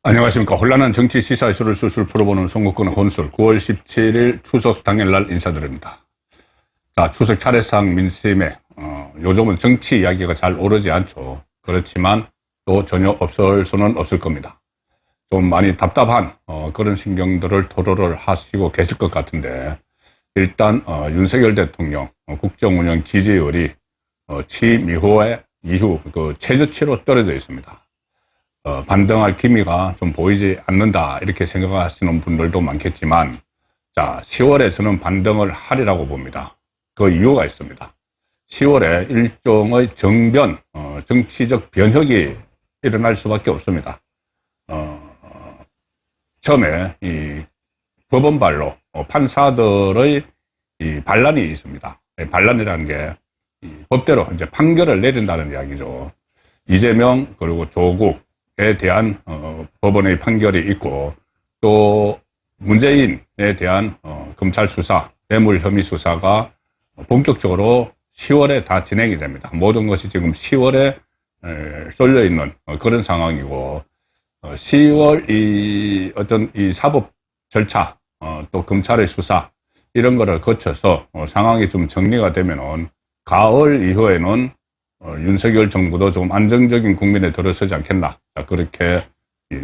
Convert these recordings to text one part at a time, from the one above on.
안녕하십니까. 혼란한 정치 시사 이슈를 술술 풀어보는 송국근의 혼술 9월 17일 추석 당일날 인사드립니다. 자, 추석 차례상 민심에 요즘은 정치 이야기가 잘 오르지 않죠. 그렇지만 또 전혀 없을 수는 없을 겁니다. 좀 많이 답답한 그런 신경들을 토로를 하시고 계실 것 같은데, 일단 윤석열 대통령 국정운영 지지율이 취미호의 이후 그 최저치로 떨어져 있습니다. 반등할 기미가 좀 보이지 않는다, 이렇게 생각하시는 분들도 많겠지만, 자, 10월에 저는 반등을 하리라고 봅니다. 그 이유가 있습니다. 10월에 일종의 정변, 정치적 변혁이 일어날 수밖에 없습니다. 처음에 이 법원발로 판사들의 이 반란이 있습니다. 반란이라는 게 법대로 이제 판결을 내린다는 이야기죠. 이재명 그리고 조국에 대한 법원의 판결이 있고, 또 문재인에 대한 검찰 수사, 뇌물 혐의 수사가 본격적으로 10월에 다 진행이 됩니다. 모든 것이 지금 10월에 쏠려 있는 그런 상황이고, 10월 이 어떤 이 사법 절차, 또 검찰의 수사, 이런 거를 거쳐서 상황이 좀 정리가 되면은 가을 이후에는 윤석열 정부도 좀 안정적인 국면에 들어서지 않겠나, 그렇게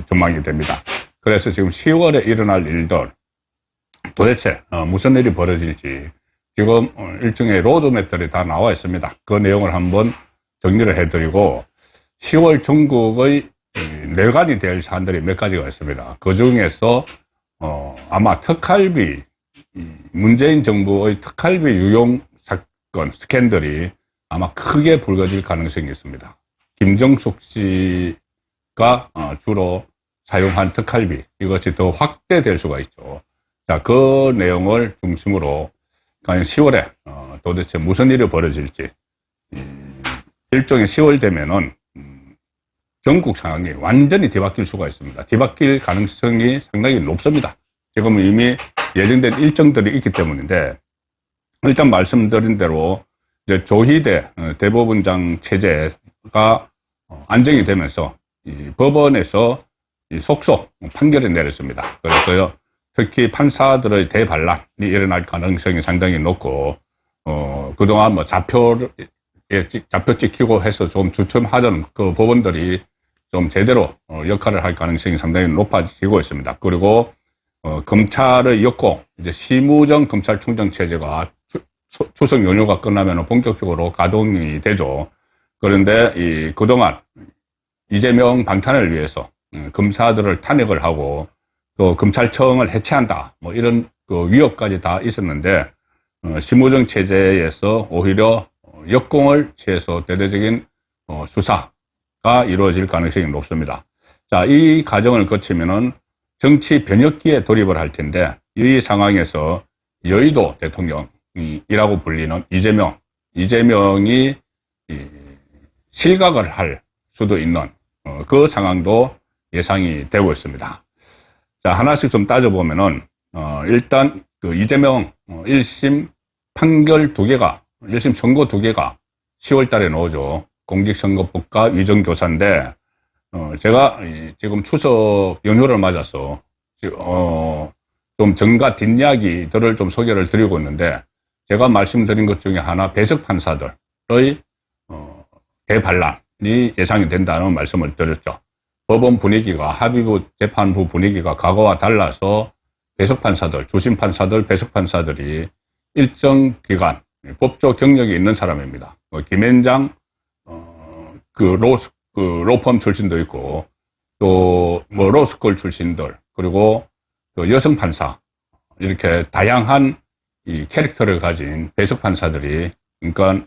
전망이 됩니다. 그래서 지금 10월에 일어날 일들, 도대체 무슨 일이 벌어질지 지금 일종의 로드맵들이 다 나와 있습니다. 그 내용을 한번 정리를 해드리고, 10월 전국의 내관이 될 사안들이 몇 가지가 있습니다. 그 중에서 아마 특활비, 문재인 정부의 특활비 유용 사건, 스캔들이 아마 크게 불거질 가능성이 있습니다. 김정숙 씨가 주로 사용한 특활비, 이것이 더 확대될 수가 있죠. 자, 그 내용을 중심으로 과연 10월에 도대체 무슨 일이 벌어질지, 일종의 10월 되면은 전국 상황이 완전히 뒤바뀔 수가 있습니다. 뒤바뀔 가능성이 상당히 높습니다. 지금 이미 예정된 일정들이 있기 때문인데, 일단 말씀드린 대로 이제 조희대 대법원장 체제가 안정이 되면서 이 법원에서 이 속속 판결을 내렸습니다. 그래서요, 특히 판사들의 대반란이 일어날 가능성이 상당히 높고, 그동안 뭐 잡표 찍히고 해서 좀 주춤하던 그 법원들이 좀 제대로 역할을 할 가능성이 상당히 높아지고 있습니다. 그리고 검찰의 역공, 이제 심우정 검찰총장 체제가 추석 연휴가 끝나면 본격적으로 가동이 되죠. 그런데 그동안 이재명 방탄을 위해서 검사들을 탄핵을 하고 또 검찰청을 해체한다, 뭐 이런 그 위협까지 다 있었는데, 심우정 체제에서 오히려 역공을 취해서 대대적인 수사가 이루어질 가능성이 높습니다. 자, 이 과정을 거치면은 정치 변혁기에 돌입을 할 텐데, 이 상황에서 여의도 대통령이라고 불리는 이재명이 실각을 할 수도 있는 그 상황도 예상이 되고 있습니다. 자, 하나씩 좀 따져보면은 일단 그 이재명 1심 판결 2개가, 1심 선고 2개가 10월 달에 나오죠. 공직선거법과 위정교사인데, 제가 지금 추석 연휴를 맞아서 좀 전과 뒷이야기들을 좀 소개를 드리고 있는데, 제가 말씀드린 것 중에 하나, 배석 판사들의 대반란이 예상이 된다는 말씀을 드렸죠. 법원 분위기가, 합의부 재판부 분위기가 과거와 달라서 배석 판사들, 주심 판사들, 배석 판사들이 일정 기간 법조 경력이 있는 사람입니다. 김앤장 로펌 출신도 있고, 또 뭐 로스쿨 출신들, 그리고 또 여성 판사, 이렇게 다양한 이 캐릭터를 가진 배석 판사들이, 그러니까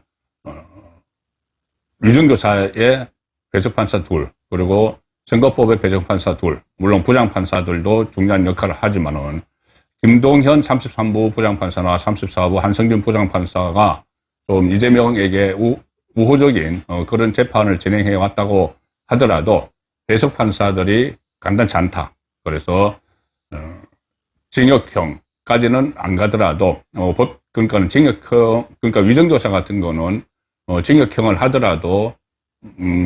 위정교사의 배석 판사 2, 그리고 선거법의 배석 판사 2, 물론 부장판사들도 중요한 역할을 하지만은 김동현 33부 부장판사나 34부 한성균 부장판사가 좀 이재명에게 우호적인 그런 재판을 진행해 왔다고 하더라도 배석 판사들이 간단치 않다. 그래서 징역형까지는 안 가더라도 그러니까 징역형, 그러니까 위정교사 같은 거는 징역형을 하더라도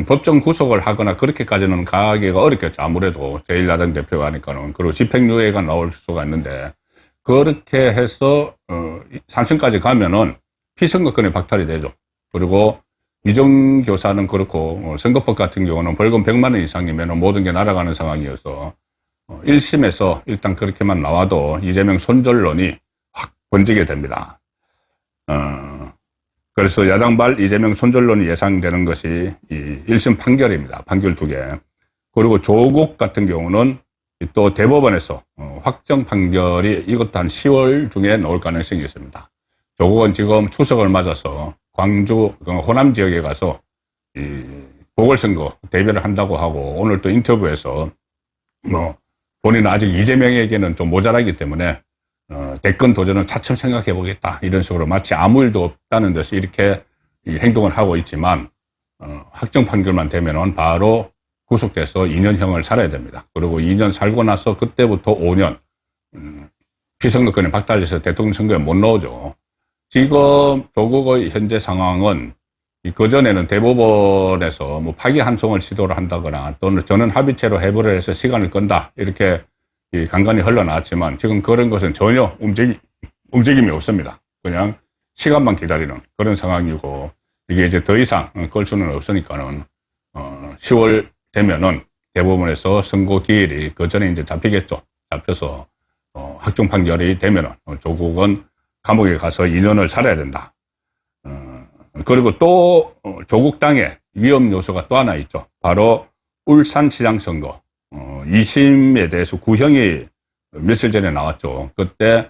법정 구속을 하거나 그렇게까지는 가기가 어렵겠죠. 아무래도 제1야당 대표가 하니까는. 그리고 집행유예가 나올 수가 있는데, 그렇게 해서, 산승까지 가면은 피선거권이 박탈이 되죠. 그리고 위정교사는 그렇고, 선거법 같은 경우는 벌금 100만 원 이상이면 모든 게 날아가는 상황이어서, 1심에서 일단 그렇게만 나와도 이재명 손절론이 확 번지게 됩니다. 그래서 야당발 이재명 손절론이 예상되는 것이 이 1심 판결입니다. 판결 2개. 그리고 조국 같은 경우는 또 대법원에서 확정 판결이 이것도 한 10월 중에 나올 가능성이 있습니다. 조국은 지금 추석을 맞아서 광주 호남 지역에 가서 이 보궐선거 대비를 한다고 하고, 오늘 또 인터뷰에서 본인은 아직 이재명에게는 좀 모자라기 때문에 대권 도전은 차츰 생각해 보겠다, 이런 식으로 마치 아무 일도 없다는 듯이 이렇게 행동을 하고 있지만, 확정 판결만 되면은 바로 구속돼서 2년형을 살아야 됩니다. 그리고 2년 살고 나서 그때부터 5년 피선거권이 박탈돼서 대통령 선거에 못 나오죠. 지금 조국의 현재 상황은 그전에는 대법원에서 뭐 파기환송을 시도를 한다거나 또는 저는 합의체로 해부를 해서 시간을 끈다, 이렇게 간간히 흘러나왔지만 지금 그런 것은 전혀 움직임이 없습니다. 그냥 시간만 기다리는 그런 상황이고, 이게 이제 더 이상 끌 수는 없으니까는 10월 되면은 대법원에서 선고 기일이 그 전에 이제 잡히겠죠. 잡혀서 확정 판결이 되면은 조국은 감옥에 가서 2년을 살아야 된다. 그리고 또 조국 당의 위험 요소가 또 하나 있죠. 바로 울산시장 선거 2심에 대해서 구형이 며칠 전에 나왔죠. 그때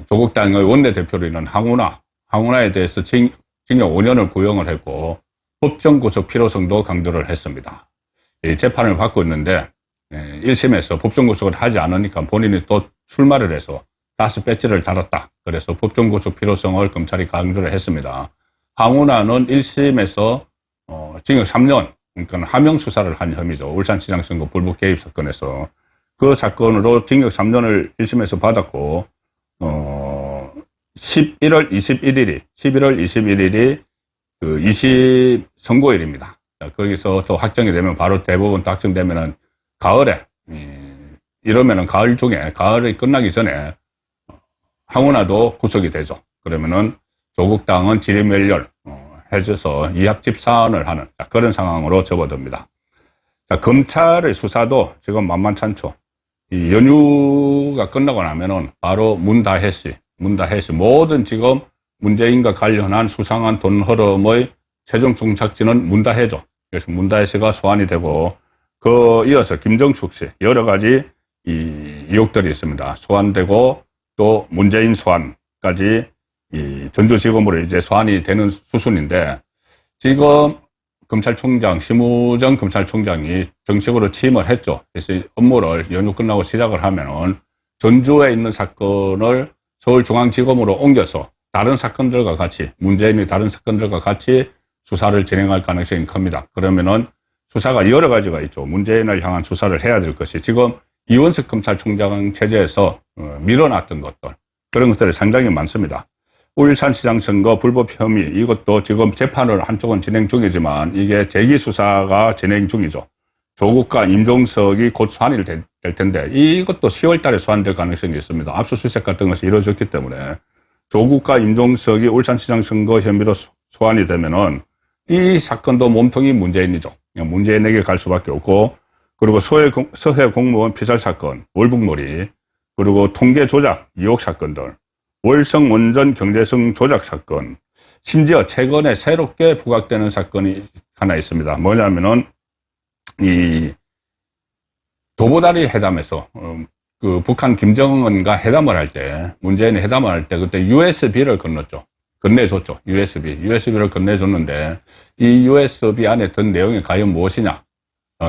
조국 당의 원내대표로 있는 황운하에 대해서 징역 5년을 구형을 했고, 법정 구속 필요성도 강조를 했습니다. 재판을 받고 있는데 1심에서 법정 구속을 하지 않으니까 본인이 또 출마를 해서 다시 배지를 달았다. 그래서 법정 구속 필요성을 검찰이 강조를 했습니다. 황운하는 1심에서 징역 3년, 그러니까 하명 수사를 한 혐의죠. 울산시장 선거 불법 개입 사건에서. 그 사건으로 징역 3년을 1심에서 받았고, 11월 21일이 그 2심 선고일입니다. 자, 거기서 또 확정이 되면 바로 대법원 또 확정되면은 가을에, 이러면은 가을 중에, 가을이 끝나기 전에 황운하도 구속이 되죠. 그러면은 조국 당은 지리멸렬 해줘서 이합집 사안을 하는 그런 상황으로 접어듭니다. 자, 검찰의 수사도 지금 만만찮죠. 이 연휴가 끝나고 나면은 바로 문다혜씨 모든 지금 문재인과 관련한 수상한 돈 흐름의 최종 종착지는 문다혜죠. 그래서 문다혜씨가 소환이 되고, 그 이어서 김정숙 씨 여러 가지 이 의혹들이 있습니다. 소환되고 또 문재인 소환까지 이 전주지검으로 이제 소환이 되는 수순인데, 지금 검찰총장, 심우정 검찰총장이 정식으로 취임을 했죠. 그래서 업무를 연휴 끝나고 시작을 하면은 전주에 있는 사건을 서울중앙지검으로 옮겨서 다른 사건들과 같이, 문재인이 다른 사건들과 같이 수사를 진행할 가능성이 큽니다. 그러면은 수사가 여러 가지가 있죠. 문재인을 향한 수사를 해야 될 것이, 지금 이원석 검찰총장 체제에서 밀어놨던 것들, 그런 것들이 상당히 많습니다. 울산시장 선거 불법 혐의, 이것도 지금 재판을 한쪽은 진행 중이지만 이게 재기 수사가 진행 중이죠. 조국과 임종석이 곧 소환이 될 텐데 이것도 10월 달에 소환될 가능성이 있습니다. 압수수색 같은 것이 이루어졌기 때문에 조국과 임종석이 울산시장 선거 혐의로 소환이 되면은 이 사건도 몸통이 문재인이죠. 그냥 문재인에게 갈 수밖에 없고, 그리고 서해 공무원 피살 사건, 월북놀이, 그리고 통계 조작 의혹 사건들, 월성 원전 경제성 조작 사건, 심지어 최근에 새롭게 부각되는 사건이 하나 있습니다. 뭐냐면은 이 도보다리 회담에서 그 북한 김정은과 회담을 할 때, 문재인이 회담을 할 때 그때 USB를 건네줬죠. USB를 건네줬는데 이 USB 안에 든 내용이 과연 무엇이냐?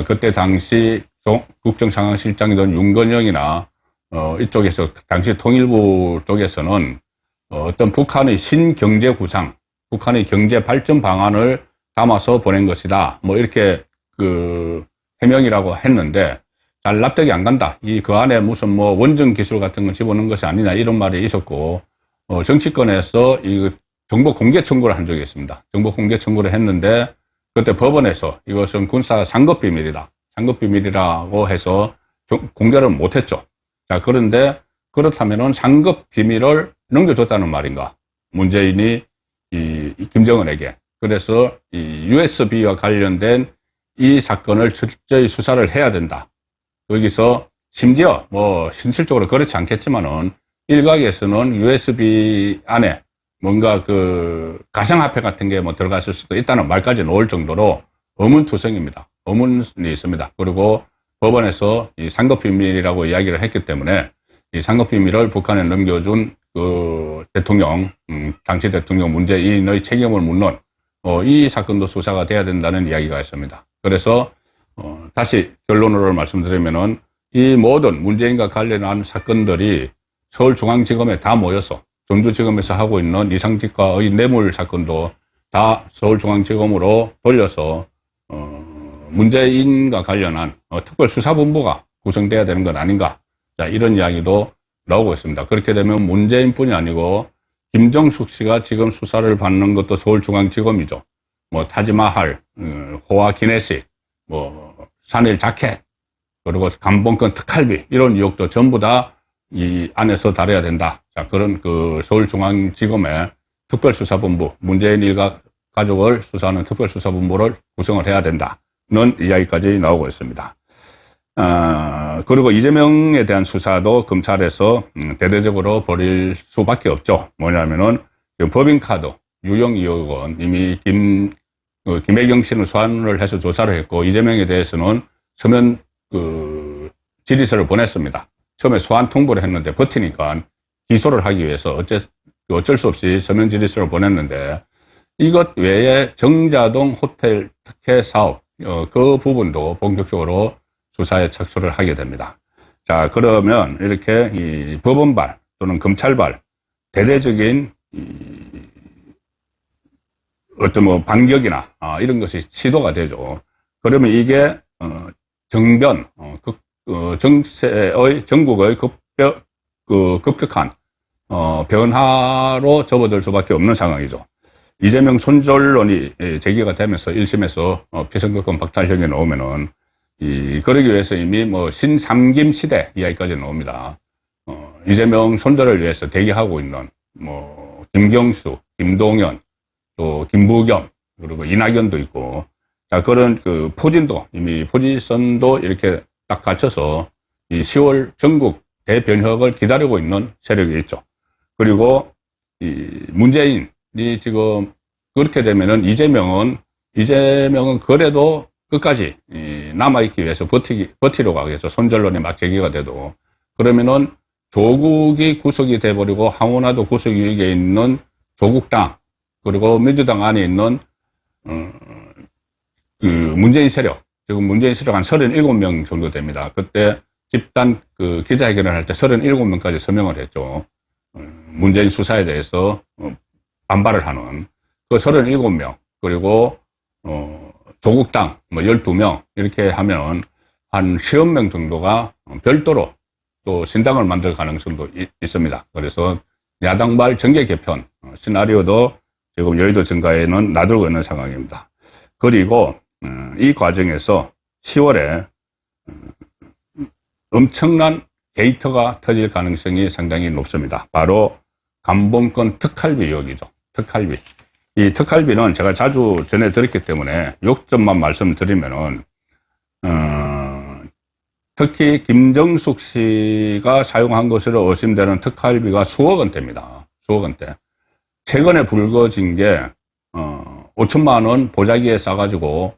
그때 당시 국정상황실장이던 윤건영이나 이쪽에서 당시 통일부 쪽에서는 어떤 북한의 신경제 구상, 북한의 경제 발전 방안을 담아서 보낸 것이다. 뭐 이렇게 그 해명이라고 했는데 잘 납득이 안 간다. 그 안에 무슨 뭐 원전 기술 같은 걸 집어넣은 것이 아니냐, 이런 말이 있었고, 정치권에서 이 정보 공개 청구를 한 적이 있습니다. 정보 공개 청구를 했는데 그때 법원에서 이것은 군사 상급 비밀이다. 상급 비밀이라고 해서 공개를 못했죠. 자, 그런데 그렇다면은 상급 비밀을 넘겨줬다는 말인가? 문재인이 김정은에게. 그래서 이 USB와 관련된 이 사건을 철저히 수사를 해야 된다. 여기서 심지어 뭐 실질적으로 그렇지 않겠지만은 일각에서는 USB 안에 뭔가 그 가상화폐 같은 게 뭐 들어갔을 수도 있다는 말까지 나올 정도로 의문투성입니다. 의문이 있습니다. 그리고 법원에서 이 상급비밀이라고 이야기를 했기 때문에 이 상급비밀을 북한에 넘겨준 그 대통령, 당시 대통령 문재인의 책임을 묻는 이 사건도 수사가 돼야 된다는 이야기가 있습니다. 그래서 다시 결론으로 말씀드리면은 이 모든 문재인과 관련한 사건들이 서울중앙지검에 다 모여서 전주지검에서 하고 있는 이상직과의 뇌물 사건도 다 서울중앙지검으로 돌려서 문재인과 관련한 특별수사본부가 구성돼야 되는 건 아닌가. 자, 이런 이야기도 나오고 있습니다. 그렇게 되면 문재인뿐이 아니고 김정숙 씨가 지금 수사를 받는 것도 서울중앙지검이죠. 뭐 타지마할, 호화 기내식, 뭐 산일 자켓, 그리고 감봉권 특활비 이런 의혹도 전부 다 이 안에서 다뤄야 된다. 자, 그런 그 서울중앙지검의 특별수사본부, 문재인 일가 가족을 수사하는 특별수사본부를 구성을 해야 된다는 이야기까지 나오고 있습니다. 그리고 이재명에 대한 수사도 검찰에서 대대적으로 벌일 수밖에 없죠. 뭐냐면은 법인카드 유용 2억 원 이미 김혜경 씨는 소환을 해서 조사를 했고 이재명에 대해서는 서면 그 질의서를 보냈습니다. 처음에 소환 통보를 했는데 버티니까 기소를 하기 위해서 어쩔 수 없이 서면 질의서를 보냈는데 이것 외에 정자동 호텔 특혜 사업 그 부분도 본격적으로 수사에 착수를 하게 됩니다. 자, 그러면 이렇게 이 법원발 또는 검찰발 대대적인 어떤 뭐 반격이나 이런 것이 시도가 되죠. 그러면 이게 정변 정세의 전국의 급격한 변화로 접어들 수밖에 없는 상황이죠. 이재명 손절론이 제기가 되면서 1심에서 피선거권 박탈형이 나오면은 그러기 위해서 이미 뭐 신삼김 시대 이야기까지 나옵니다. 이재명 손절을 위해서 대기하고 있는 뭐 김경수, 김동연, 또 김부겸 그리고 이낙연도 있고 자 그런 그 포지션도 이렇게 딱 갖춰서 이 10월 전국 대변혁을 기다리고 있는 세력이 있죠. 그리고 이 문재인이 지금 그렇게 되면은 이재명은 그래도 끝까지 남아있기 위해서 버티려고 하겠죠. 손절론이 막 제기가 돼도. 그러면은 조국이 구속이 돼버리고 황운하도 구속 위기에 있는 조국당 그리고 민주당 안에 있는 그 문재인 세력 지금 문재인 세력 한 37명 정도 됩니다. 그때 집단 그 기자회견을 할 때 37명까지 서명을 했죠. 문재인 수사에 대해서 반발을 하는 그 37명 그리고 조국당 뭐 12명 이렇게 하면 한 10명 정도가 별도로 또 신당을 만들 가능성도 있습니다. 그래서 야당발 정계 개편 시나리오도 지금 여의도 증가에는 놔두고 있는 상황입니다. 그리고 이 과정에서 10월에 엄청난 게이트가 터질 가능성이 상당히 높습니다. 바로 감봉권 특활비 의혹이죠. 특활비. 이 특활비는 제가 자주 전해드렸기 때문에 요점만 말씀드리면은 특히 김정숙 씨가 사용한 것으로 의심되는 특활비가 수억 원대입니다. 수억 원대. 최근에 불거진 게 5천만 원 보자기에 싸가지고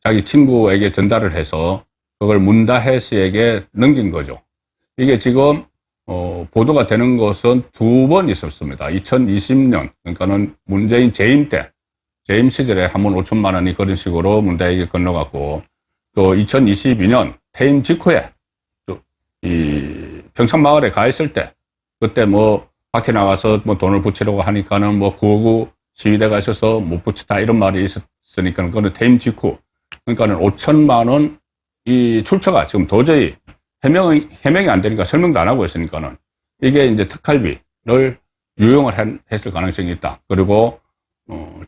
자기 친구에게 전달을 해서 그걸 문다혜 씨에게 넘긴 거죠. 이게 지금 보도가 되는 것은 2번 있었습니다. 2020년 그러니까는 문재인 재임 시절에 한 번 5천만 원이 그런 식으로 문다혜에게 건너갔고 또 2022년 퇴임 직후에 이 평창마을에 가 있을 때 그때 뭐 밖에 나가서 뭐 돈을 붙이려고 하니까는 뭐 959 시위대가 있어서 못 붙이다 이런 말이 있었으니까 그거는 퇴임 직후 그러니까는 5천만 원 이 출처가 지금 도저히 해명이 안 되니까 설명도 안 하고 있으니까는 이게 이제 특활비를 유용을 했을 가능성이 있다. 그리고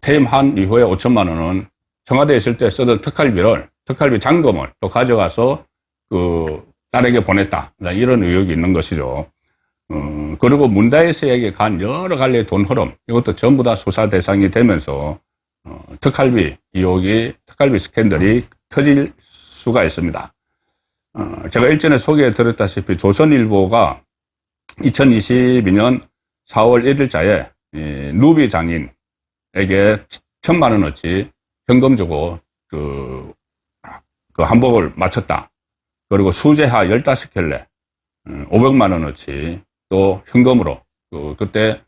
퇴임한 이후에 5천만 원은 청와대에 있을 때 쓰던 특활비 잔금을 또 가져가서 딸에게 보냈다. 이런 의혹이 있는 것이죠. 그리고 문다혜씨에게 간 여러 갈래의 돈 흐름, 이것도 전부 다 수사 대상이 되면서, 특활비 스캔들이 터질 수가 있습니다. 제가 일전에 소개해드렸다시피 조선일보가 2022년 4월 1일자에 누비 장인에게 1,000만원어치 현금 주고 그 한복을 마쳤다. 그리고 수제화 15켤레 500만원어치 또 현금으로 그때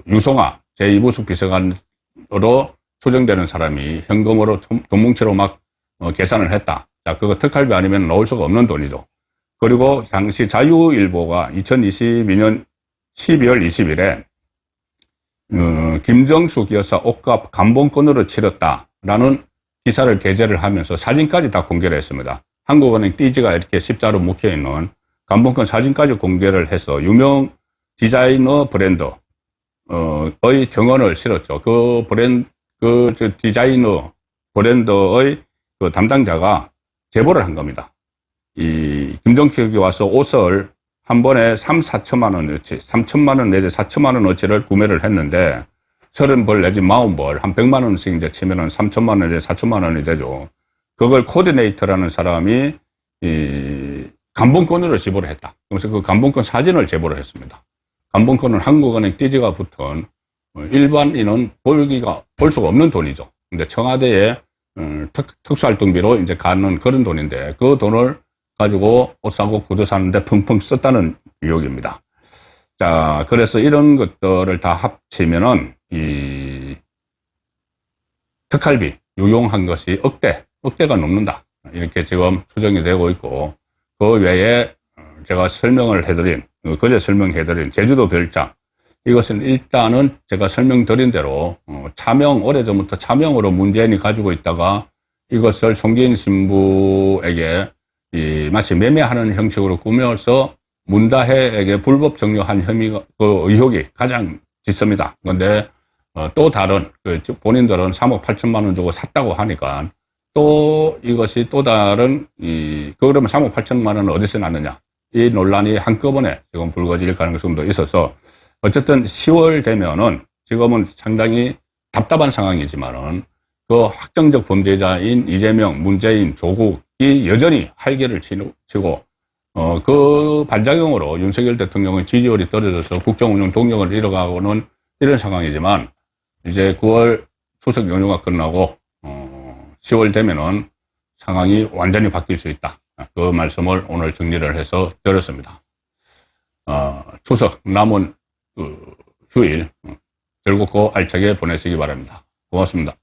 유송아 제2부속 비서관으로 추정되는 사람이 현금으로 돈뭉치로 막 계산을 했다. 자, 그거 특활비 아니면 나올 수가 없는 돈이죠. 그리고 당시 자유일보가 2022년 12월 20일에 김정수 기여사 옷값 감봉권으로 치렀다라는 기사를 게재를 하면서 사진까지 다 공개를 했습니다. 한국은행 띠지가 이렇게 십자로 묵혀있는 감봉권 사진까지 공개를 해서 유명 디자이너 브랜드의 정언을 실었죠. 디자이너 브랜드의 그 담당자가 제보를 한 겁니다. 이 김정숙이 와서 옷을 한 번에 4천만 원어치, 3천만 원 내지 4천만 원어치를 구매를 했는데 30벌 내지 40벌, 한 100만 원씩 이제 치면은 3천만 원 내지 4천만 원이 되죠. 그걸 코디네이터라는 사람이 감봉권으로 지불을 했다. 그래서 그 감봉권 사진을 제보를 했습니다. 감봉권은 한국은행 띠지가 붙은 일반인은 볼 수가 없는 돈이죠. 근데 청와대에 특수활동비로 이제 가는 그런 돈인데 그 돈을 가지고 옷 사고 구두 사는데 펑펑 썼다는 의혹입니다. 자, 그래서 이런 것들을 다 합치면은 이 특활비 유용한 것이 억대가 넘는다. 이렇게 지금 추정이 되고 있고, 그 외에 제가 그제 설명해드린 제주도 별장, 이것은 일단은 제가 설명드린 대로 오래전부터 차명으로 문재인이 가지고 있다가 이것을 송기인 신부에게 마치 매매하는 형식으로 꾸며서 문다혜에게 불법 정려한 의혹이 가장 짙습니다. 그런데 또 다른 본인들은 3억 8천만 원 주고 샀다고 하니까 또 이것이 또 다른 그러면 3억 8천만 원은 어디서 났느냐, 이 논란이 한꺼번에 지금 불거질 가능성도 있어서 어쨌든 10월 되면은 지금은 상당히 답답한 상황이지만은 그 확정적 범죄자인 이재명, 문재인, 조국이 여전히 활개를 치고 그 반작용으로 윤석열 대통령의 지지율이 떨어져서 국정운영 동력을 잃어가고는 이런 상황이지만 이제 9월 추석 연휴가 끝나고 10월 되면은 상황이 완전히 바뀔 수 있다. 그 말씀을 오늘 정리를 해서 드렸습니다. 추석 남은 휴일 즐겁고 알차게 보내시기 바랍니다. 고맙습니다.